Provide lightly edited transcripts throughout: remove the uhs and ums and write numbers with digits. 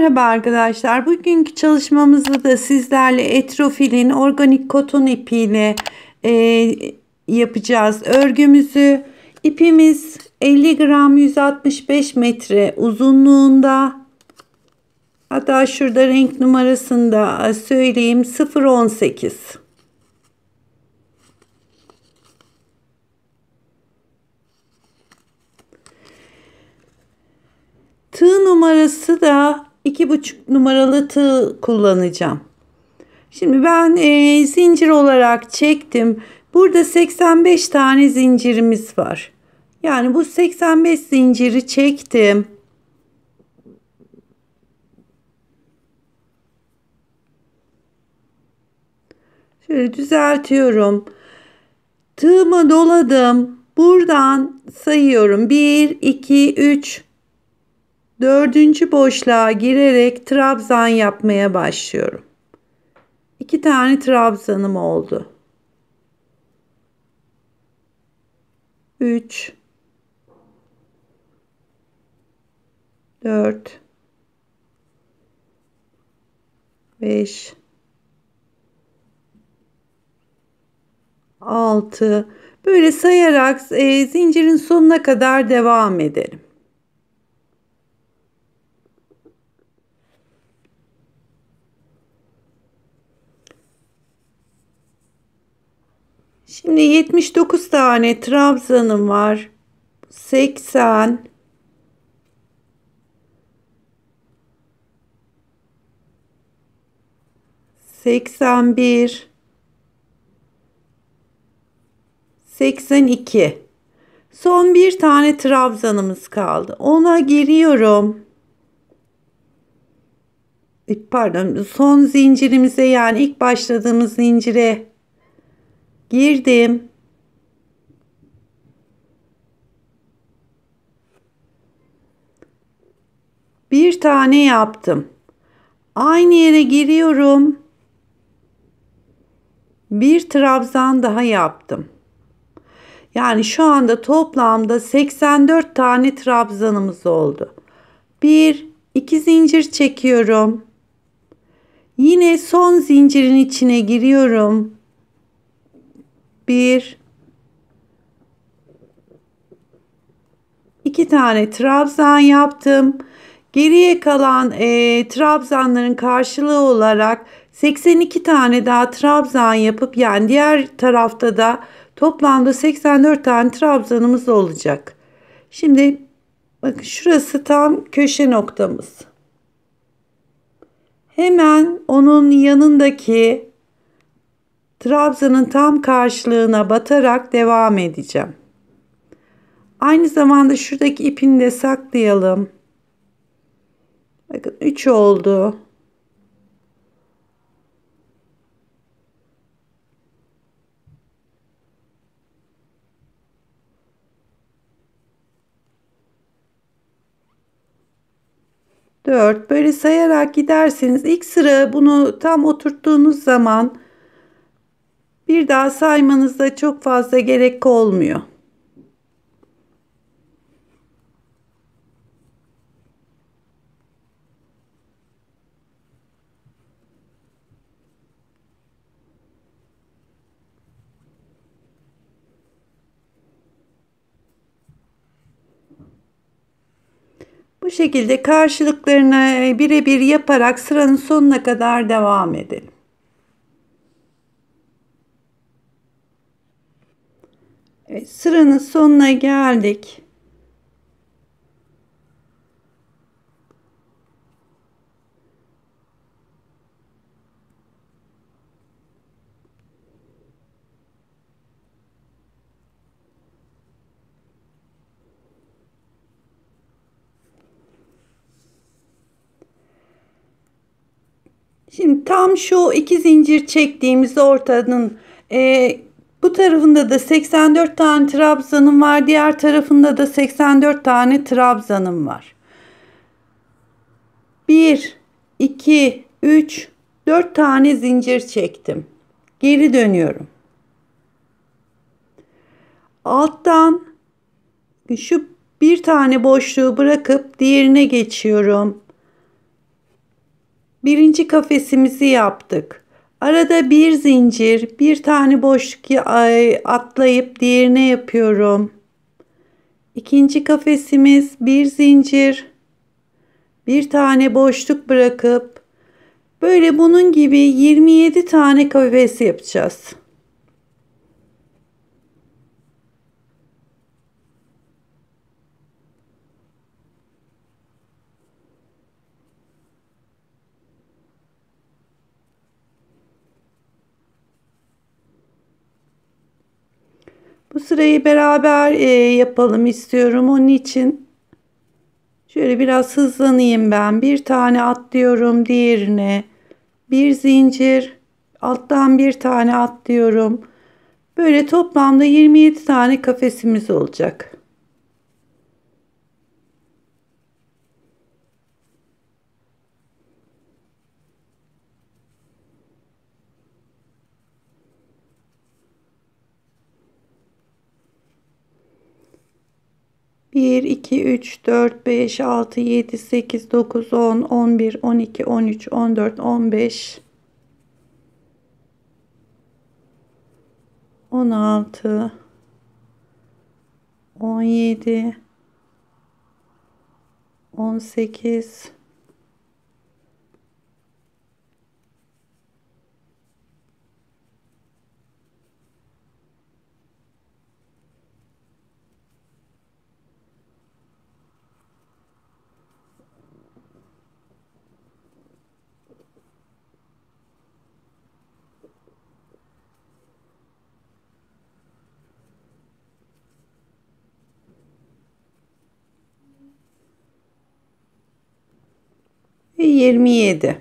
Merhaba arkadaşlar. Bugünkü çalışmamızda da sizlerle Etrofil'in organik koton ipiyle yapacağız. Örgümüzü ipimiz 50 gram 165 metre uzunluğunda. Hatta şurada renk numarasını da söyleyeyim, 018. Tığ numarası da 2,5 numaralı tığ kullanacağım. Şimdi ben zincir olarak çektim. Burada 85 tane zincirimiz var. Yani bu 85 zinciri çektim. Şöyle düzeltiyorum. Tığımı doladım. Buradan sayıyorum. 1, 2, 3. Dördüncü boşluğa girerek trabzan yapmaya başlıyorum. 2 tane trabzanım oldu. 3 4 5 6 böyle sayarak zincirin sonuna kadar devam edelim. Şimdi 79 tane trabzanım var. 80 81 82. Son bir tane trabzanımız kaldı. Ona giriyorum. Pardon, son zincirimize, yani ilk başladığımız zincire girdim. Bir tane yaptım. Aynı yere giriyorum. Bir trabzan daha yaptım. Yani şu anda toplamda 84 tane trabzanımız oldu. 2 zincir çekiyorum. Yine son zincirin içine giriyorum. 2 tane trabzan yaptım. Geriye kalan trabzanların karşılığı olarak 82 tane daha trabzan yapıp, yani diğer tarafta da toplamda 84 tane trabzanımız olacak. Şimdi bakın, şurası tam köşe noktamız. Hemen onun yanındaki trabzanın tam karşılığına batarak devam edeceğim. Aynı zamanda şuradaki ipini de saklayalım. Bakın 3 oldu. Dört. Böyle sayarak giderseniz ilk sıra bunu tam oturttuğunuz zaman bir daha saymanızda çok fazla gerek olmuyor. Bu şekilde karşılıklarını birebir yaparak sıranın sonuna kadar devam edelim. Evet, sıranın sonuna geldik. Şimdi tam şu 2 zincir çektiğimiz ortanın bu tarafında da 84 tane trabzanım var. Diğer tarafında da 84 tane trabzanım var. 1, 2, 3, 4 tane zincir çektim. Geri dönüyorum. Alttan şu bir tane boşluğu bırakıp diğerine geçiyorum. Birinci kafesimizi yaptık. Arada bir zincir, bir tane boşluk atlayıp diğerine yapıyorum. İkinci kafesimiz bir zincir, bir tane boşluk bırakıp böyle bunun gibi 27 tane kafes yapacağız. Bu sırayı beraber yapalım istiyorum. Onun için şöyle biraz hızlanayım ben. Bir tane atlıyorum diğerine. Bir zincir, alttan bir tane atlıyorum. Böyle toplamda 27 tane kafesimiz olacak. Bir, 2, 3, 4, 5, 6, 7, 8, 9, 10, 11, 12, 13, 14, 15, 16, 17, 18, ve 27.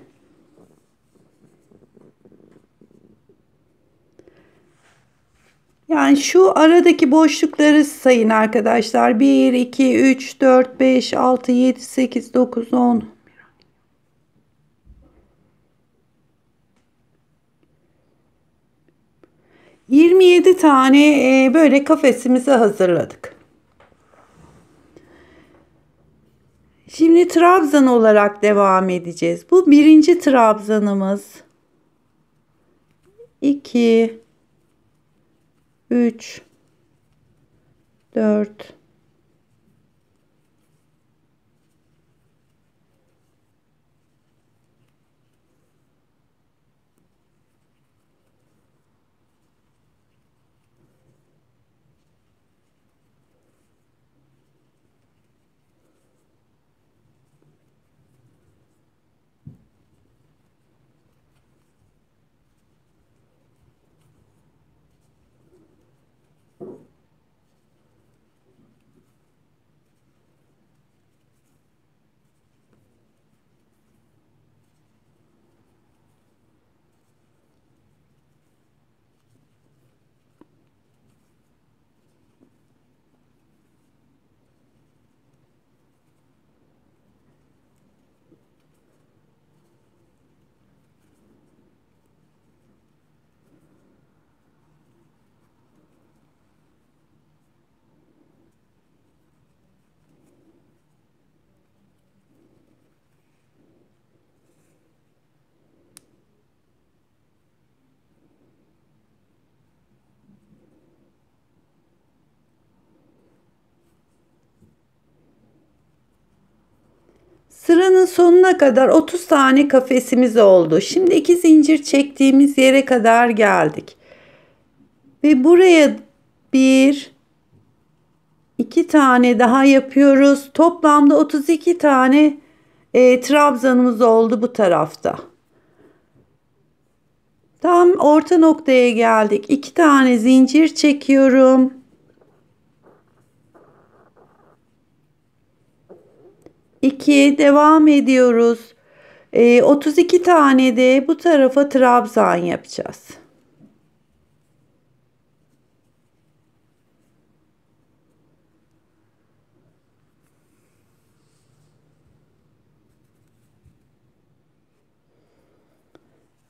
Yani şu aradaki boşlukları sayın arkadaşlar. 1, 2, 3, 4, 5, 6, 7, 8, 9, 10. 27 tane böyle kafesimizi hazırladık. Şimdi trabzan olarak devam edeceğiz. Bu birinci trabzanımız. 2, 3, 4, sıranın sonuna kadar 30 tane kafesimiz oldu. Şimdi 2 zincir çektiğimiz yere kadar geldik. Ve buraya bir, iki tane daha yapıyoruz. Toplamda 32 tane trabzanımız oldu bu tarafta. Tam orta noktaya geldik. 2 tane zincir çekiyorum. 2 devam ediyoruz. 32 tane de bu tarafa trabzan yapacağız.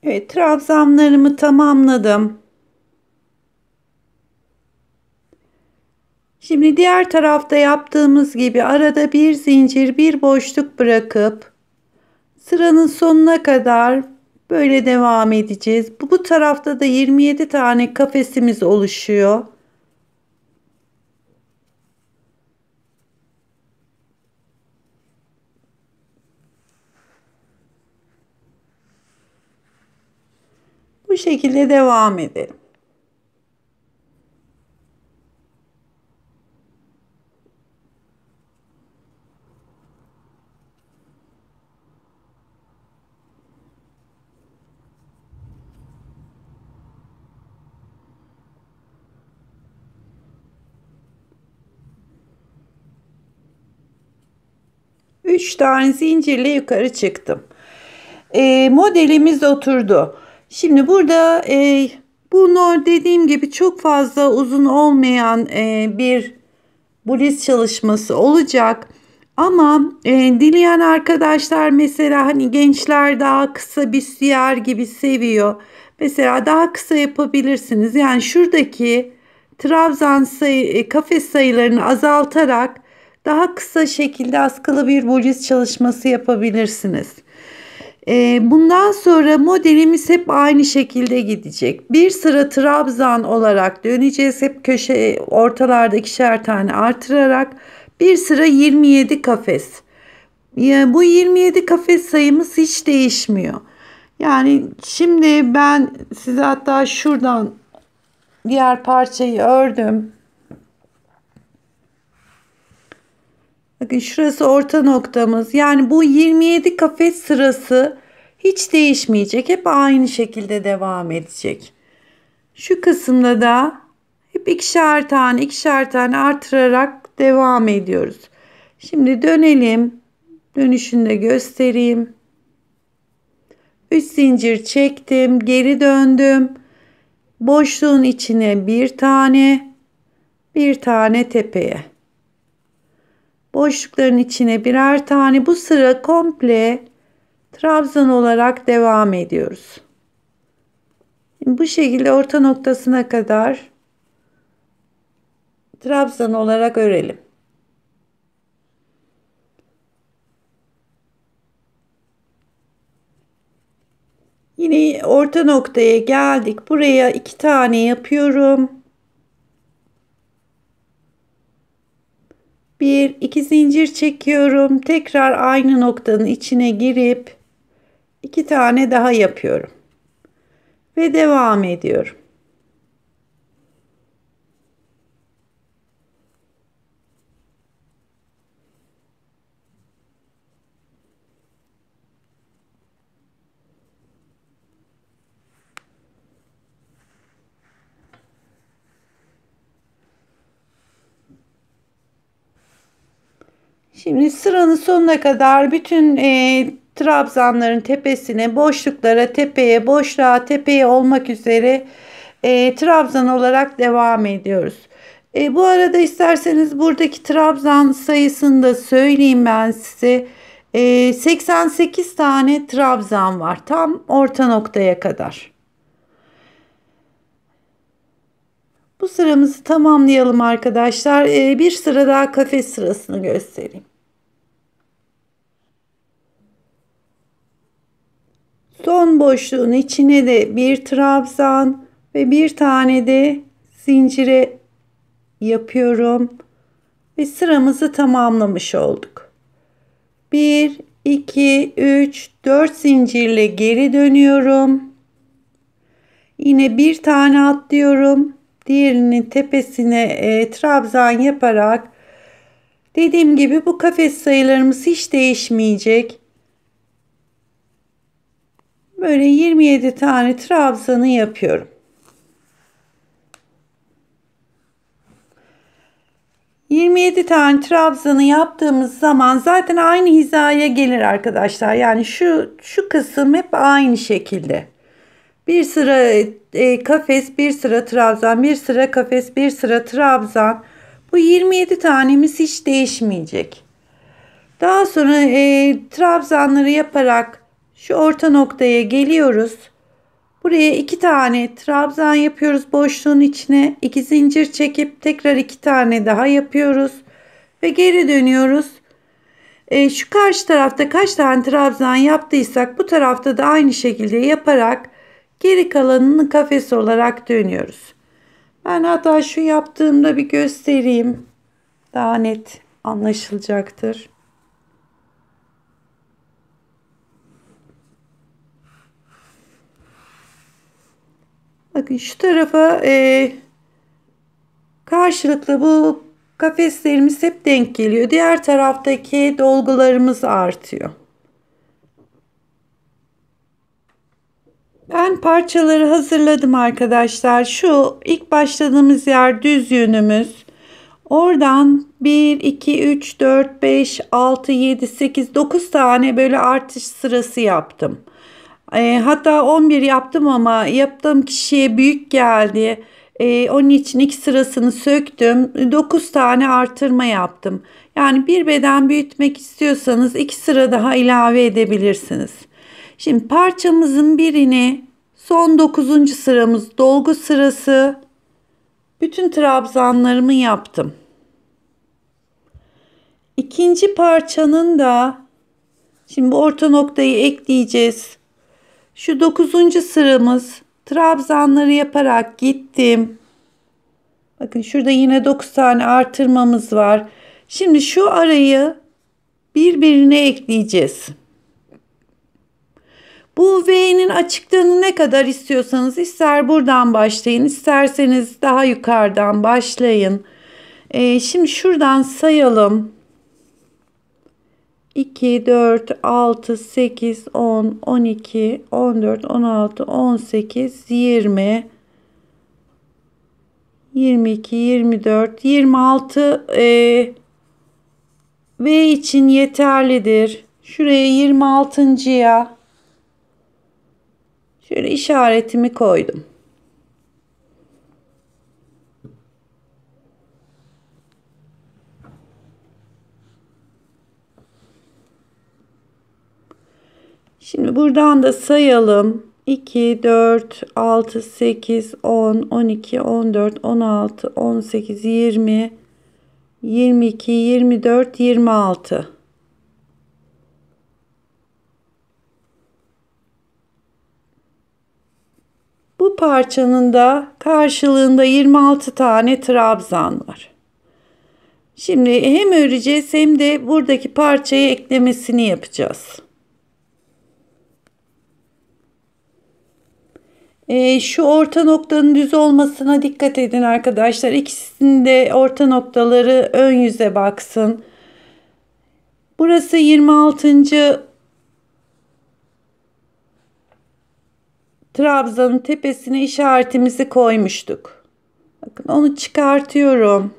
Evet, trabzanlarımı tamamladım. Şimdi diğer tarafta yaptığımız gibi arada bir zincir, bir boşluk bırakıp Sıranın sonuna kadar böyle devam edeceğiz. Bu tarafta da 27 tane kafesimiz oluşuyor. Bu şekilde devam edelim. Üç tane zincirle yukarı çıktım. Modelimiz oturdu. Şimdi burada bunu dediğim gibi çok fazla uzun olmayan bir Buliz çalışması olacak. Ama dileyen arkadaşlar mesela hani gençler daha kısa büstiyer gibi seviyor. Mesela daha kısa yapabilirsiniz. Yani şuradaki trabzan kafes sayılarını azaltarak daha kısa şekilde askılı bir Buliz çalışması yapabilirsiniz. Bundan sonra modelimiz hep aynı şekilde gidecek. Bir sıra trabzan olarak döneceğiz. Hep köşe ortalarda ikişer tane artırarak bir sıra 27 kafes. Yani bu 27 kafes sayımız hiç değişmiyor. Yani şimdi ben size hatta şuradan diğer parçayı ördüm. Bakın şurası orta noktamız. Yani bu 27 kafes sırası hiç değişmeyecek. Hep aynı şekilde devam edecek. Şu kısımda da hep ikişer tane artırarak devam ediyoruz. Şimdi dönelim. Dönüşünü de göstereyim. 3 zincir çektim. Geri döndüm. Boşluğun içine bir tane tepeye. Boşlukların içine birer tane. Bu sıra komple trabzan olarak devam ediyoruz. Şimdi bu şekilde orta noktasına kadar trabzan olarak örelim. Yine orta noktaya geldik. Buraya 2 tane yapıyorum. 1-2 zincir çekiyorum. Tekrar aynı noktanın içine girip 2 tane daha yapıyorum. Ve devam ediyorum. Şimdi sıranın sonuna kadar bütün trabzanların tepesine, boşluklara, tepeye, boşluğa, tepeye olmak üzere trabzan olarak devam ediyoruz. Bu arada isterseniz buradaki trabzan sayısını da söyleyeyim ben size. 88 tane trabzan var tam orta noktaya kadar. Bu sıramızı tamamlayalım arkadaşlar. Bir sıra daha kafes sırasını göstereyim. Son boşluğun içine de bir trabzan ve bir tane de zincire yapıyorum. Ve sıramızı tamamlamış olduk. 1, 2, 3, 4 zincirle geri dönüyorum. Yine bir tane atlıyorum. Diğerinin tepesine trabzan yaparak dediğim gibi bu kafes sayılarımız hiç değişmeyecek. Böyle 27 tane trabzanı yapıyorum. 27 tane trabzanı yaptığımız zaman zaten aynı hizaya gelir arkadaşlar. Yani şu kısım hep aynı şekilde. Bir sıra kafes, bir sıra trabzan, bir sıra kafes, bir sıra trabzan. Bu 27 tanemiz hiç değişmeyecek. Daha sonra trabzanları yaparak şu orta noktaya geliyoruz. Buraya 2 tane trabzan yapıyoruz boşluğun içine. 2 zincir çekip tekrar 2 tane daha yapıyoruz. Ve geri dönüyoruz. Şu karşı tarafta kaç tane trabzan yaptıysak bu tarafta da aynı şekilde yaparak geri kalanını kafes olarak dönüyoruz. Ben hatta şu yaptığımda bir göstereyim. Daha net anlaşılacaktır. Bakın şu tarafa karşılıklı bu kafeslerimiz hep denk geliyor. Diğer taraftaki dolgularımız artıyor. Ben parçaları hazırladım arkadaşlar. Şu ilk başladığımız yer düz yönümüz. Oradan 1, 2, 3, 4, 5, 6, 7, 8, 9 tane böyle artış sırası yaptım. Hatta 11 yaptım ama yaptığım kişiye büyük geldi. Onun için 2 sırasını söktüm. 9 tane artırma yaptım. Yani bir beden büyütmek istiyorsanız 2 sıra daha ilave edebilirsiniz. Şimdi parçamızın birini son 9. sıramız dolgu sırası. Bütün trabzanlarımı yaptım. İkinci parçanın da şimdi bu orta noktayı ekleyeceğiz. Şu 9. sıramız trabzanları yaparak gittim. Bakın şurada yine 9 tane artırmamız var. Şimdi şu arayı birbirine ekleyeceğiz. Bu V'nin açıklığını ne kadar istiyorsanız ister buradan başlayın, isterseniz daha yukarıdan başlayın. Şimdi şuradan sayalım. 2, 4, 6, 8, 10, 12, 14, 16, 18, 20, 22, 24, 26 V için yeterlidir. Şuraya 26.'ya şöyle işaretimi koydum. Şimdi buradan da sayalım. 2, 4, 6, 8, 10, 12, 14, 16, 18, 20, 22, 24, 26. Bu parçanın da karşılığında 26 tane trabzan var. Şimdi hem öreceğiz hem de buradaki parçaya eklemesini yapacağız. Şu orta noktanın düz olmasına dikkat edin arkadaşlar. İkisinin de orta noktaları ön yüze baksın. Burası 26. Trabzanın tepesine işaretimizi koymuştuk. Bakın onu çıkartıyorum.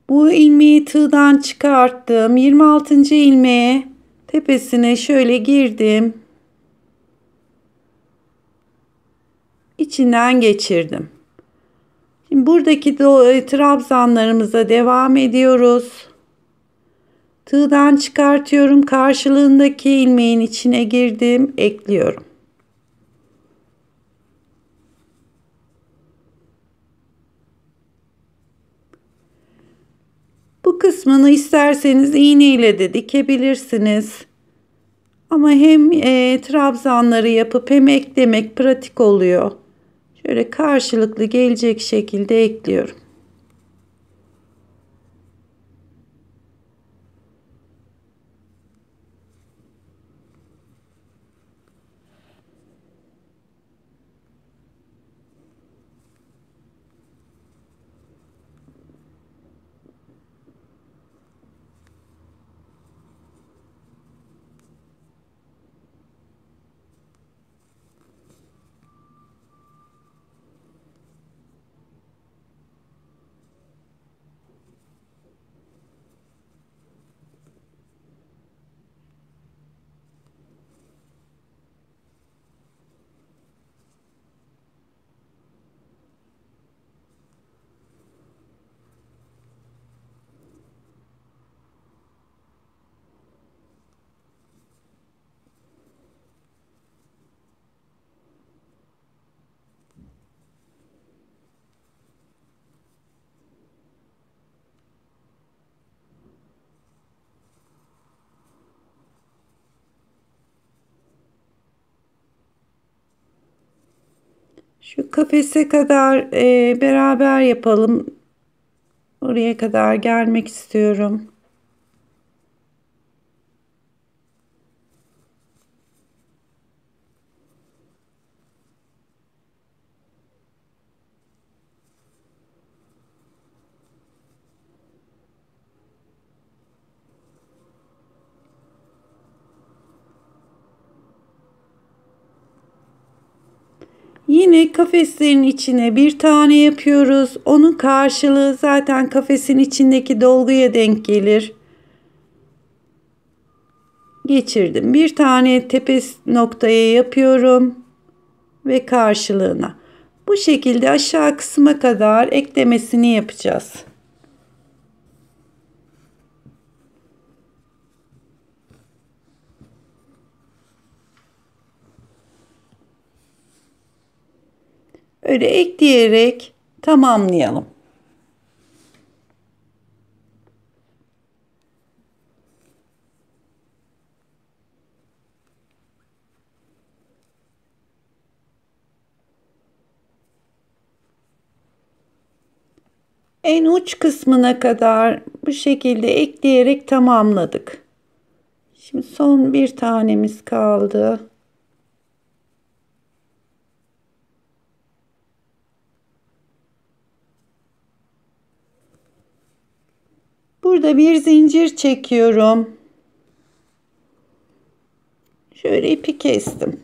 Bu ilmeği tığdan çıkarttım. 26. ilmeğe tepesine şöyle girdim. İçinden geçirdim. Şimdi buradaki trabzanlarımıza devam ediyoruz. Tığdan çıkartıyorum. Karşılığındaki ilmeğin içine girdim. Ekliyorum. Bu kısmını isterseniz iğne ile de dikebilirsiniz. Ama hem trabzanları yapıp hem eklemek pratik oluyor. Şöyle karşılıklı gelecek şekilde ekliyorum. Şu kafese kadar beraber yapalım. Oraya kadar gelmek istiyorum. Yine kafeslerin içine bir tane yapıyoruz. Onun karşılığı zaten kafesin içindeki dolguya denk gelir. Geçirdim. Bir tane tepe noktaya yapıyorum ve karşılığına. Bu şekilde aşağı kısma kadar eklemesini yapacağız. Öyle ekleyerek tamamlayalım. En uç kısmına kadar bu şekilde ekleyerek tamamladık. Şimdi son bir tanemiz kaldı. Burada bir zincir çekiyorum. Şöyle ipi kestim.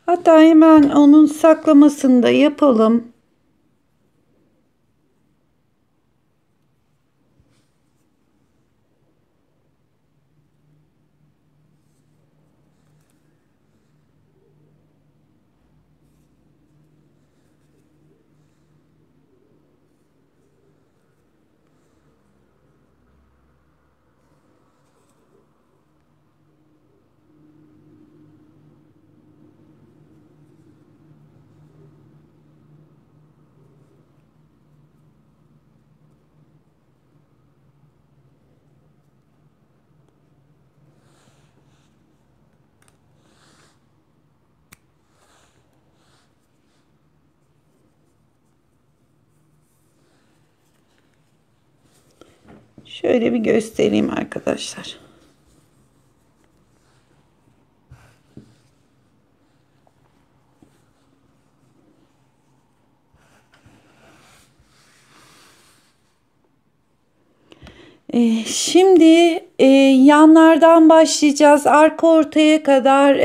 Hatta hemen onun saklamasını da yapalım. Şöyle bir göstereyim arkadaşlar. Şimdi yanlardan başlayacağız. Arka ortaya kadar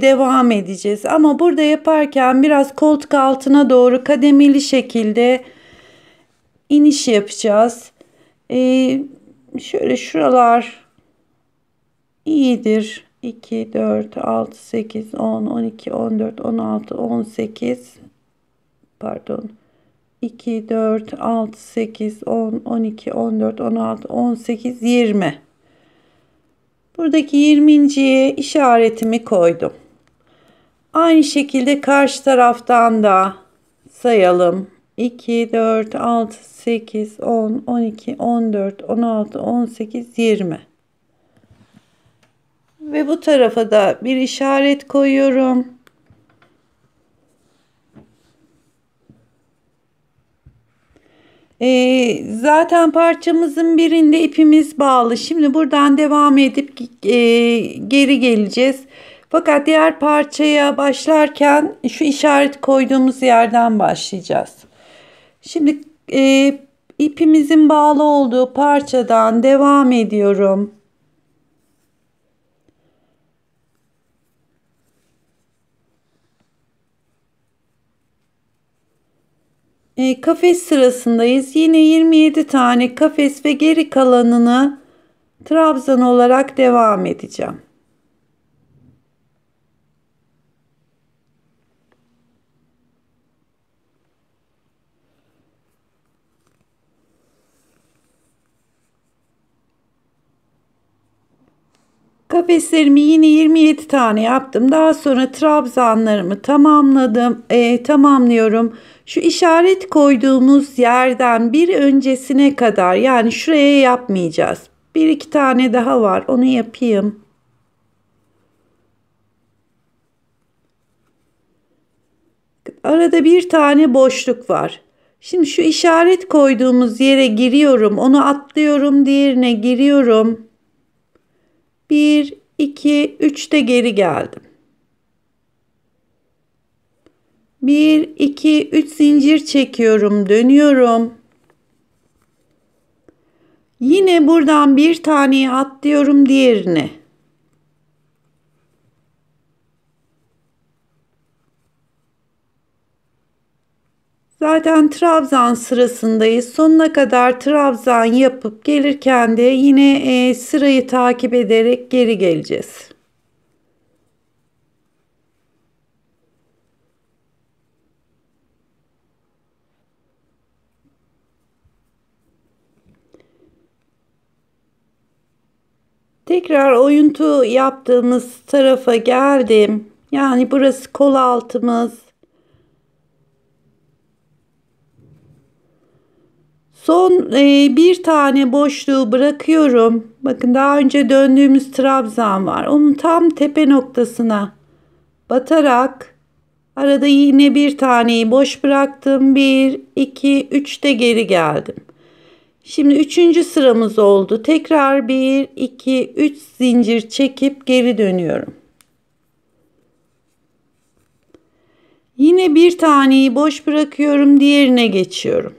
devam edeceğiz. Ama burada yaparken biraz koltuk altına doğru kademeli şekilde iniş yapacağız. Şöyle şuralar iyidir. 2, 4, 6, 8, 10, 12, 14, 16, 18 pardon. 2, 4, 6, 8, 10, 12, 14, 16, 18, 20. Buradaki 20.'ye işaretimi koydum. Aynı şekilde karşı taraftan da sayalım. 2, 4, 6, 8, 10, 12, 14, 16, 18, 20. Ve bu tarafa da bir işaret koyuyorum. Zaten parçamızın birinde ipimiz bağlı. Şimdi buradan devam edip geri geleceğiz. Fakat diğer parçaya başlarken şu işaret koyduğumuz yerden başlayacağız. Şimdi ipimizin bağlı olduğu parçadan devam ediyorum. Kafes sırasındayız. Yine 27 tane kafes ve geri kalanını trabzan olarak devam edeceğim. Kafeslerimi yine 27 tane yaptım. Daha sonra trabzanlarımı tamamlıyorum. Şu işaret koyduğumuz yerden bir öncesine kadar, yani şuraya yapmayacağız. Bir iki tane daha var. Onu yapayım. Arada bir tane boşluk var. Şimdi şu işaret koyduğumuz yere giriyorum. Onu atlıyorum. Diğerine giriyorum. 1, 2, 3 de geri geldim. 1, 2, 3 zincir çekiyorum. Dönüyorum. Yine buradan bir taneyi atlıyorum diğerine. Zaten trabzan sırasındayız. Sonuna kadar trabzan yapıp gelirken de yine sırayı takip ederek geri geleceğiz. Tekrar oyuntu yaptığımız tarafa geldim. Yani burası kol altımız. Son bir tane boşluğu bırakıyorum. Bakın daha önce döndüğümüz trabzan var. Onun tam tepe noktasına batarak arada yine bir taneyi boş bıraktım. 1, 2, 3 de geri geldim. Şimdi üçüncü sıramız oldu. Tekrar 1, 2, 3 zincir çekip geri dönüyorum. Yine bir taneyi boş bırakıyorum. Diğerine geçiyorum.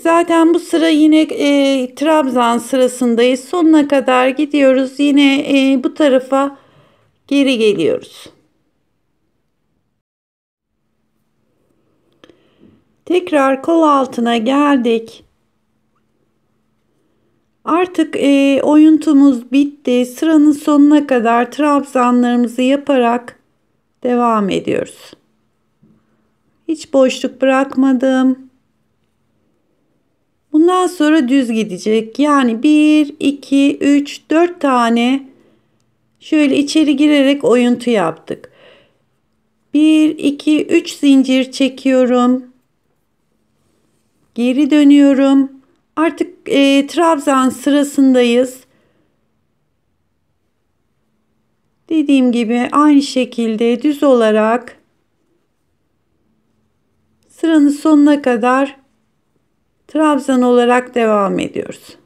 Zaten bu sıra yine trabzan sırasındayız. Sonuna kadar gidiyoruz. Yine bu tarafa geri geliyoruz. Tekrar kol altına geldik. Artık oyuntumuz bitti. Sıranın sonuna kadar trabzanlarımızı yaparak devam ediyoruz. Hiç boşluk bırakmadım. Bundan sonra düz gidecek. Yani 1, 2, 3, 4 tane şöyle içeri girerek oyuntu yaptık. 1, 2, 3 zincir çekiyorum. Geri dönüyorum. Artık trabzan sırasındayız. Dediğim gibi aynı şekilde düz olarak sıranın sonuna kadar trabzan olarak devam ediyoruz.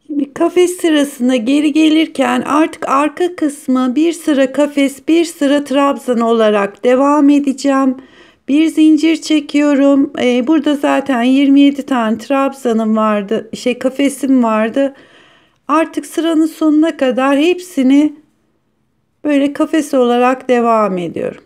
Şimdi kafes sırasına geri gelirken artık arka kısmı bir sıra kafes, bir sıra trabzan olarak devam edeceğim. Bir zincir çekiyorum. Burada zaten 27 tane trabzanım vardı, kafesim vardı. Artık sıranın sonuna kadar hepsini böyle kafes olarak devam ediyorum.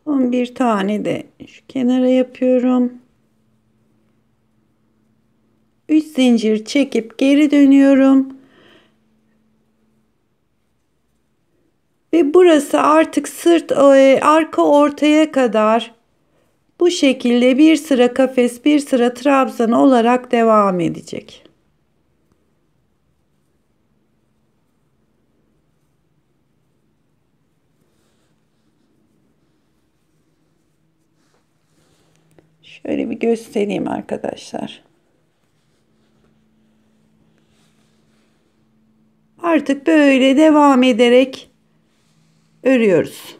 Son bir tane de şu kenara yapıyorum. 3 zincir çekip geri dönüyorum. Ve burası artık sırt arka ortaya kadar bu şekilde bir sıra kafes, bir sıra trabzan olarak devam edecek. Şöyle bir göstereyim arkadaşlar. Artık böyle devam ederek örüyoruz.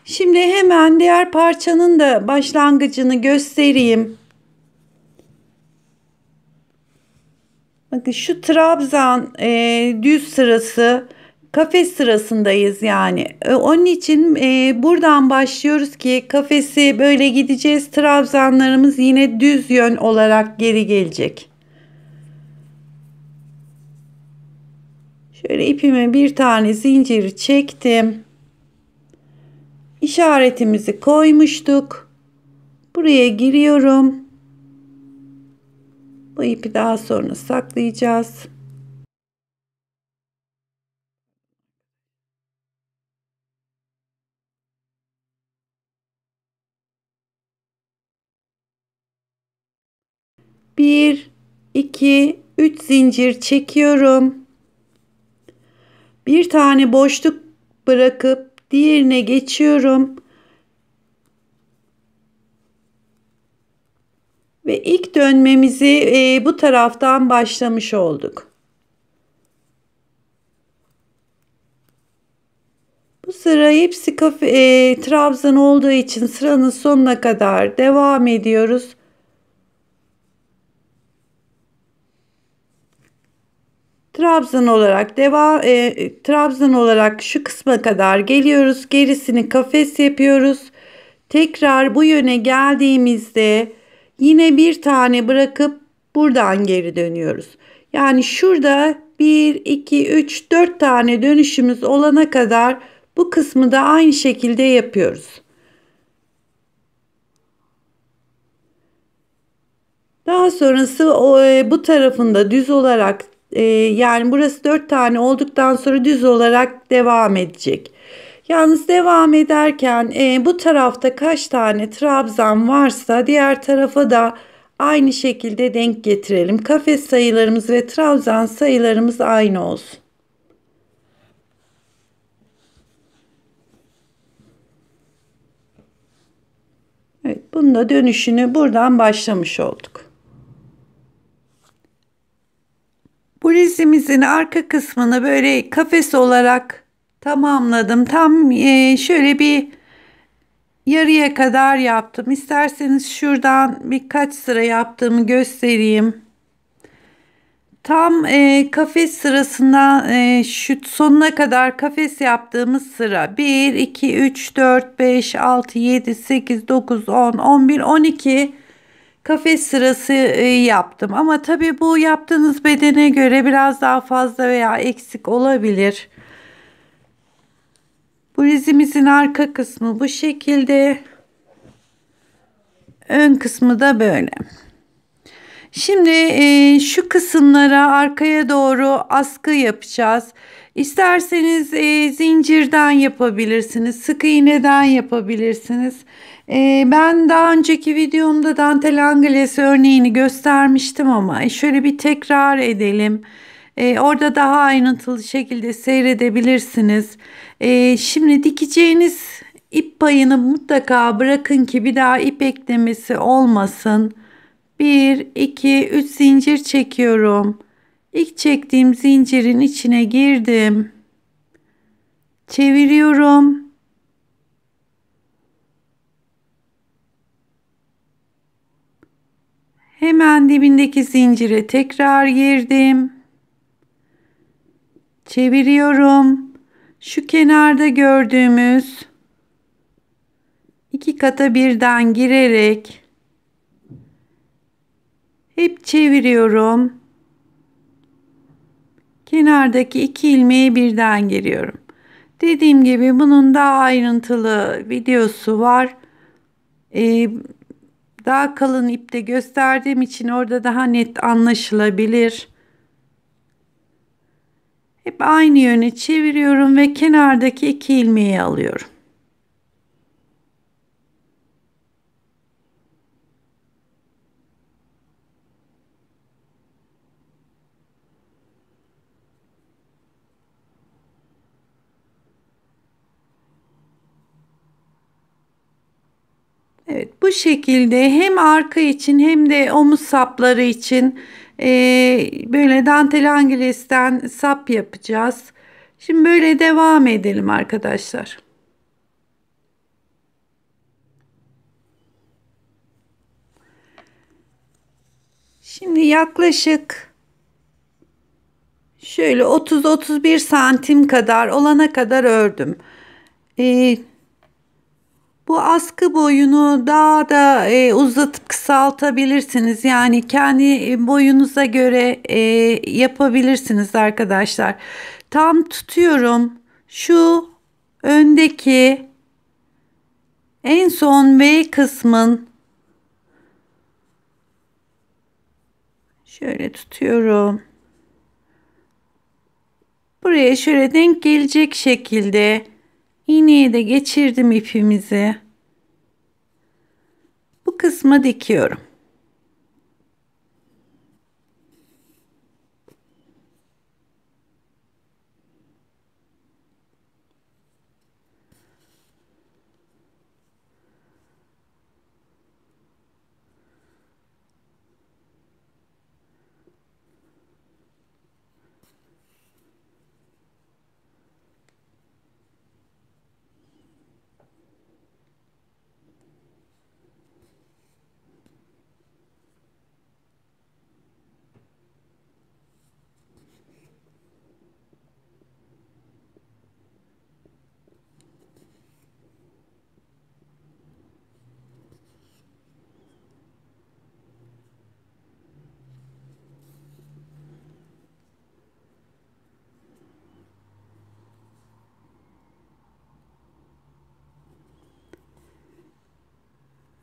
Şimdi hemen diğer parçanın da başlangıcını göstereyim. Bakın şu trabzan düz sırası, kafes sırasındayız yani. Onun için buradan başlıyoruz ki kafesi böyle gideceğiz. Trabzanlarımız yine düz yön olarak geri gelecek. Şöyle ipime bir tane zinciri çektim. İşaretimizi koymuştuk. Buraya giriyorum. Bu ipi daha sonra saklayacağız. Bir, iki, üç zincir çekiyorum. Bir tane boşluk bırakıp diğerine geçiyorum. Ve ilk dönmemizi bu taraftan başlamış olduk. Bu sıra hepsi trabzan olduğu için sıranın sonuna kadar devam ediyoruz. Trabzan olarak şu kısma kadar geliyoruz. Gerisini kafes yapıyoruz. Tekrar bu yöne geldiğimizde yine bir tane bırakıp buradan geri dönüyoruz. Yani şurada 1, 2, 3, 4 tane dönüşümüz olana kadar bu kısmı da aynı şekilde yapıyoruz. Daha sonrası bu tarafında düz olarak yani burası 4 tane olduktan sonra düz olarak devam edecek. Yalnız devam ederken bu tarafta kaç tane trabzan varsa diğer tarafa da aynı şekilde denk getirelim. Kafes sayılarımız ve trabzan sayılarımız aynı olsun. Evet, bunun da dönüşünü buradan başlamış olduk. Bu rezimizin arka kısmını böyle kafes olarak tamamladım. Tam şöyle bir yarıya kadar yaptım. İsterseniz şuradan birkaç sıra yaptığımı göstereyim. Tam kafes sırasında şu sonuna kadar kafes yaptığımız sıra 1, 2, 3, 4, 5, 6, 7, 8, 9, 10, 11, 12 kafes sırası yaptım. Ama tabii bu yaptığınız bedene göre biraz daha fazla veya eksik olabilir. Bu rezimizin arka kısmı bu şekilde. Ön kısmı da böyle. Şimdi şu kısımlara arkaya doğru askı yapacağız. İsterseniz zincirden yapabilirsiniz. Sık iğneden yapabilirsiniz. Ben daha önceki videomda dantel anglesi örneğini göstermiştim ama şöyle bir tekrar edelim. Orada daha ayrıntılı şekilde seyredebilirsiniz. Şimdi dikeceğiniz ip payını mutlaka bırakın ki bir daha ip eklemesi olmasın. 1, 2, 3 zincir çekiyorum. İlk çektiğim zincirin içine girdim. Çeviriyorum. Hemen dibindeki zincire tekrar girdim. Çeviriyorum. Şu kenarda gördüğümüz iki kata birden girerek hep çeviriyorum. Kenardaki iki ilmeği birden giriyorum. Dediğim gibi bunun daha ayrıntılı videosu var. Daha kalın ipte gösterdiğim için orada daha net anlaşılabilir. Hep aynı yöne çeviriyorum ve kenardaki iki ilmeği alıyorum. Evet, bu şekilde hem arka için hem de omuz sapları için böyle dantel anglesten sap yapacağız. Şimdi böyle devam edelim arkadaşlar. Şimdi yaklaşık şöyle 30-31 santim kadar olana kadar ördüm. Bu askı boyunu daha da uzatıp kısaltabilirsiniz. Yani kendi boyunuza göre yapabilirsiniz arkadaşlar. tam tutuyorum. Şu öndeki en son V kısmın şöyle tutuyorum. Buraya şöyle denk gelecek şekilde iğneye de geçirdim ipimizi. Bu kısma dikiyorum.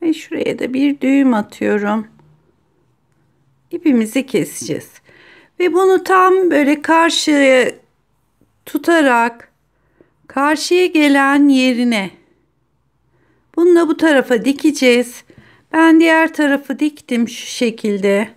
Ve şuraya da bir düğüm atıyorum. İpimizi keseceğiz. Ve bunu tam böyle karşıya tutarak karşıya gelen yerine bunu da bu tarafa dikeceğiz. Ben diğer tarafı diktim şu şekilde.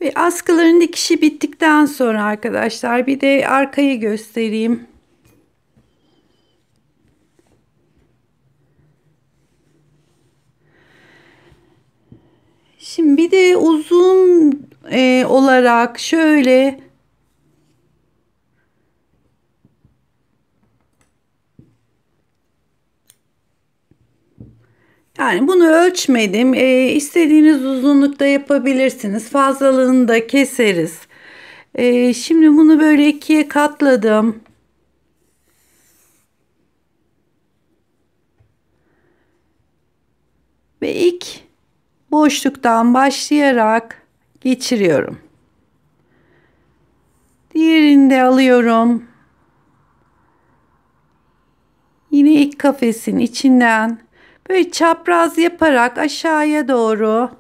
Ve askıların dikişi bittikten sonra arkadaşlar bir de arkayı göstereyim. Şimdi bir de uzun olarak şöyle yani bunu ölçmedim. İstediğiniz uzunlukta yapabilirsiniz. Fazlalığını da keseriz. Şimdi bunu böyle ikiye katladım. Ve ilk boşluktan başlayarak geçiriyorum. Diğerini de alıyorum. Yine ilk kafesin içinden böyle çapraz yaparak aşağıya doğru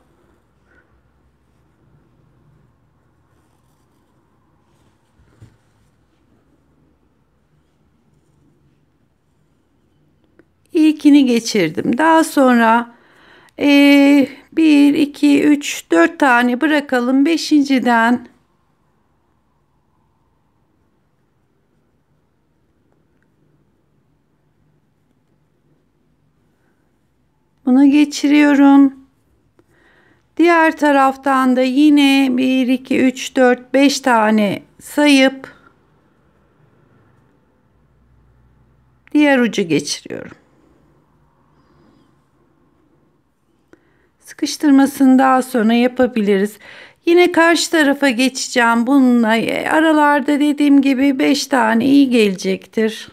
ilkini geçirdim. Daha sonra 1, 2, 3, 4 tane bırakalım. Beşinciden bunu geçiriyorum. Diğer taraftan da yine 1, 2, 3, 4, 5 tane sayıp diğer ucu geçiriyorum. Sıkıştırmasını daha sonra yapabiliriz. Yine karşı tarafa geçeceğim. Bununla aralarda dediğim gibi 5 tane iyi gelecektir.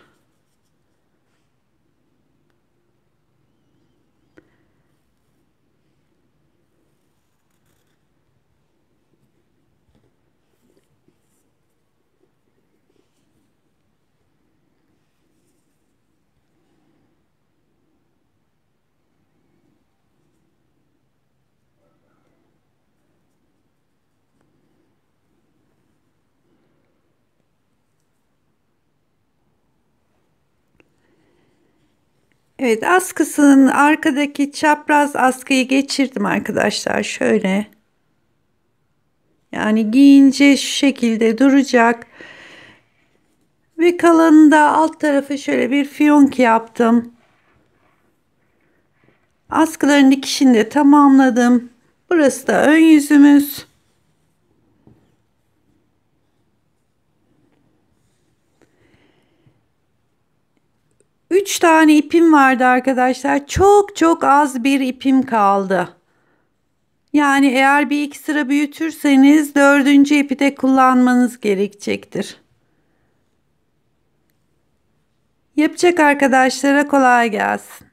Evet, askısının arkadaki çapraz askıyı geçirdim arkadaşlar. Şöyle. Yani giyince şu şekilde duracak. Ve kalanında alt tarafı şöyle bir fiyonk yaptım. Askıların dikişini de tamamladım. Burası da ön yüzümüz. Üç tane ipim vardı arkadaşlar. Çok çok az bir ipim kaldı. Yani eğer bir iki sıra büyütürseniz dördüncü ipi de kullanmanız gerekecektir. Yapacak arkadaşlara kolay gelsin.